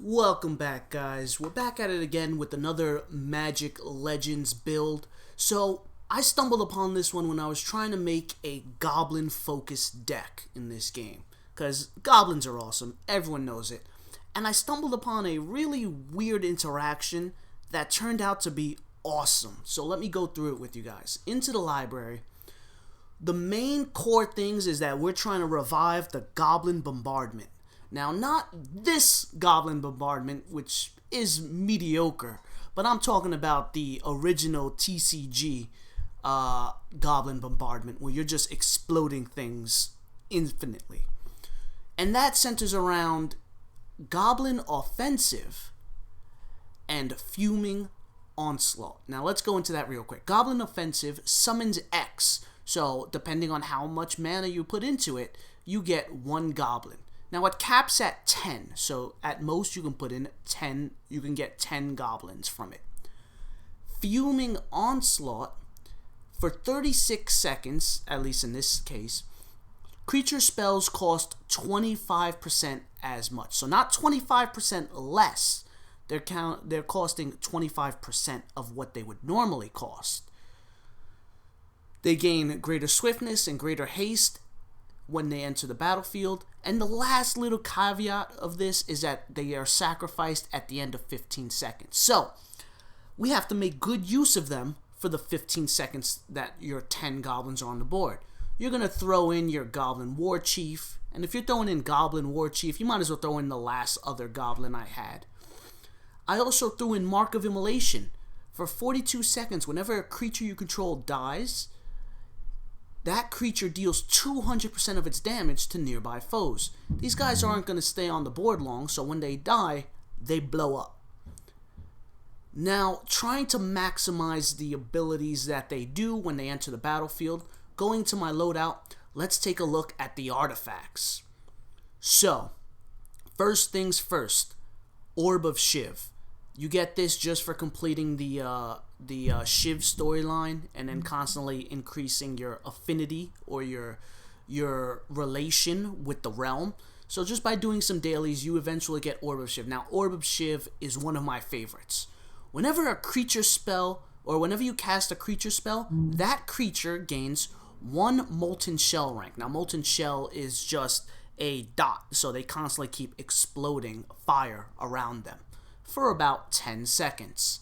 Welcome back, guys. We're back at it again with another Magic Legends build. So, I stumbled upon this one when I was trying to make a goblin-focused deck in this game. Because goblins are awesome, everyone knows it. And I stumbled upon a really weird interaction that turned out to be awesome. So let me go through it with you guys. Into the library. The main core things is that we're trying to revive the Goblin Bombardment. Now, not this Goblin Bombardment, which is mediocre, but I'm talking about the original TCG Goblin Bombardment, where you're just exploding things infinitely. And that centers around Goblin Offensive and Fuming Onslaught. Now, let's go into that real quick. Goblin Offensive summons X, so depending on how much mana you put into it, you get one Goblin. Now it caps at 10, so at most you can put in 10, you can get 10 goblins from it. Fuming Onslaught, for 36 seconds, at least in this case, creature spells cost 25% as much. So not 25% less, they're costing 25% of what they would normally cost. They gain greater swiftness and greater haste when they enter the battlefield, and the last little caveat of this is that they are sacrificed at the end of 15 seconds. So, we have to make good use of them for the 15 seconds that your 10 goblins are on the board. You're going to throw in your Goblin War Chief, and if you're throwing in Goblin War Chief, you might as well throw in the last other goblin I had. I also threw in Mark of Immolation. For 42 seconds, whenever a creature you control dies, that creature deals 200% of its damage to nearby foes. These guys aren't going to stay on the board long, so when they die, they blow up. Now, trying to maximize the abilities that they do when they enter the battlefield, going to my loadout, let's take a look at the artifacts. So, first things first, Orb of Shiv. You get this just for completing the Shiv storyline and then constantly increasing your affinity or your relation with the realm. So just by doing some dailies, you eventually get Orb of Shiv. Now, Orb of Shiv is one of my favorites. Whenever a creature spell, or whenever you cast a creature spell, that creature gains one Molten Shell rank. Now, Molten Shell is just a dot, so they constantly keep exploding fire around them for about 10 seconds.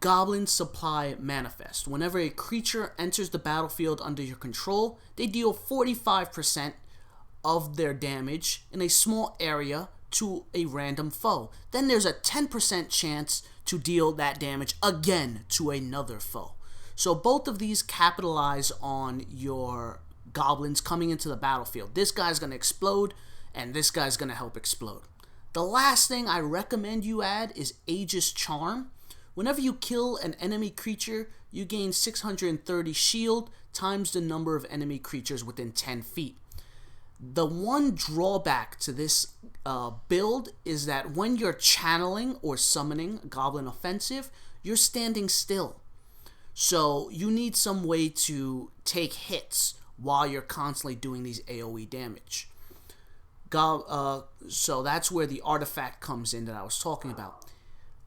Goblin Supply Manifest. Whenever a creature enters the battlefield under your control, they deal 45% of their damage in a small area to a random foe. Then there's a 10% chance to deal that damage again to another foe. So both of these capitalize on your goblins coming into the battlefield. This guy's going to explode, and this guy's going to help explode. The last thing I recommend you add is Aegis Charm. Whenever you kill an enemy creature, you gain 630 shield times the number of enemy creatures within 10 feet. The one drawback to this build is that when you're channeling or summoning Goblin Offensive, you're standing still. So you need some way to take while you're constantly doing these AoE damage. So that's where the artifact comes in that I was talking about.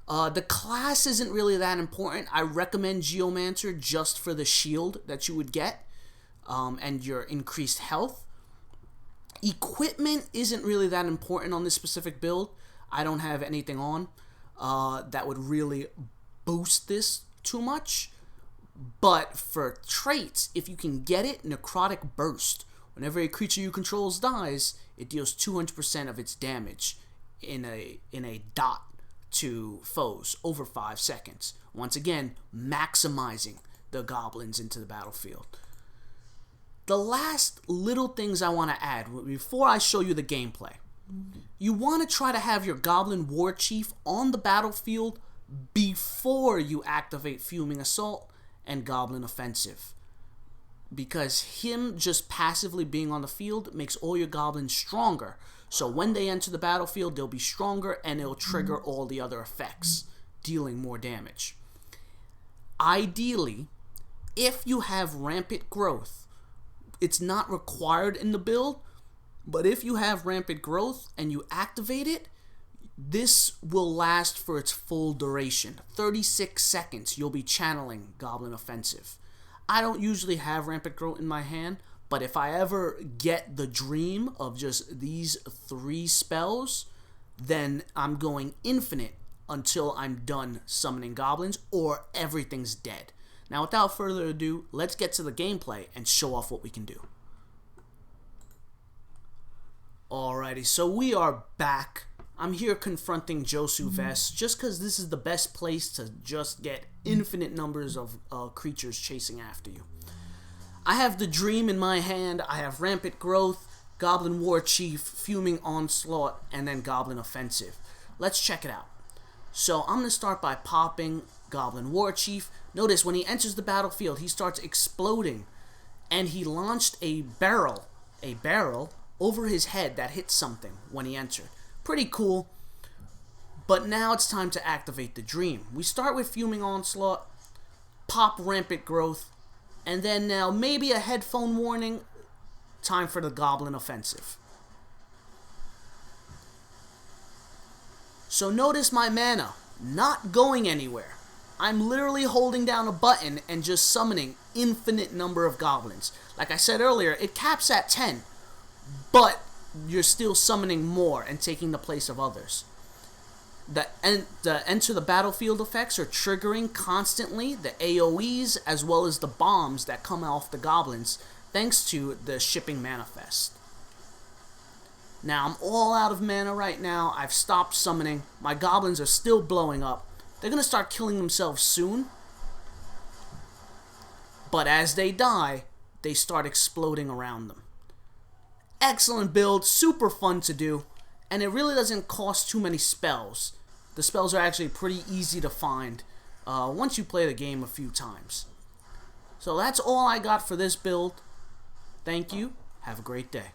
The class isn't really that important. I recommend Geomancer just for the shield that you would get and your increased health. Equipment isn't really that important on this specific build. I don't have anything on that would really boost this too much. But for traits, if you can get it, Necrotic Burst. Whenever a creature you control dies, it deals 200% of its damage in a dot to foes over 5 seconds. Once again, maximizing the goblins into the battlefield. The last little things I want to add before I show you the gameplay. You want to try to have your Goblin War Chief on the battlefield before you activate Fuming Assault and Goblin Offensive. Because him just passively being on the field makes all your goblins stronger. So when they enter the battlefield, they'll be stronger and it'll trigger all the other effects, dealing more damage. Ideally, if you have rampant growth, it's not required in the build, But if you have rampant growth and you activate it, this will last for its full duration. 36 seconds you'll be channeling Goblin Offensive. I don't usually have rampant growth in my hand, but if I ever get the dream of just these 3 spells, then I'm going infinite until I'm done summoning goblins or everything's dead. Now without further ado, let's get to the gameplay and show off what we can do. Alrighty, so we are back. I'm here confronting Josu Vest just because this is the best place to just get infinite numbers of creatures chasing after you. I have the Dream in my hand, I have Rampant Growth, Goblin War Chief, Fuming Onslaught, and then Goblin Offensive. Let's check it out. So I'm going to start by popping Goblin War Chief. Notice when he enters the battlefield, he starts exploding, and he launched a barrel over his head that hit something when he entered. Pretty cool. But now it's time to activate the Dream. We start with Fuming Onslaught, pop Rampant Growth, and then now maybe a headphone warning. Time for the Goblin Offensive. So notice my mana not going anywhere. I'm literally holding down a button and just summoning infinite number of goblins. Like I said earlier, it caps at 10, but you're still summoning more and taking the place of others. The enter the battlefield effects are triggering constantly, the AoEs as well as the bombs that come off the goblins thanks to the shipping manifest. Now I'm all out of mana right now. I've stopped summoning. My goblins are still blowing up. They're going to start killing themselves soon. But as they die, they start exploding around them. Excellent build, super fun to do, and it really doesn't cost too many spells. The spells are actually pretty easy to find once you play the game a few times. So that's all I got for this build. Thank you. Have a great day.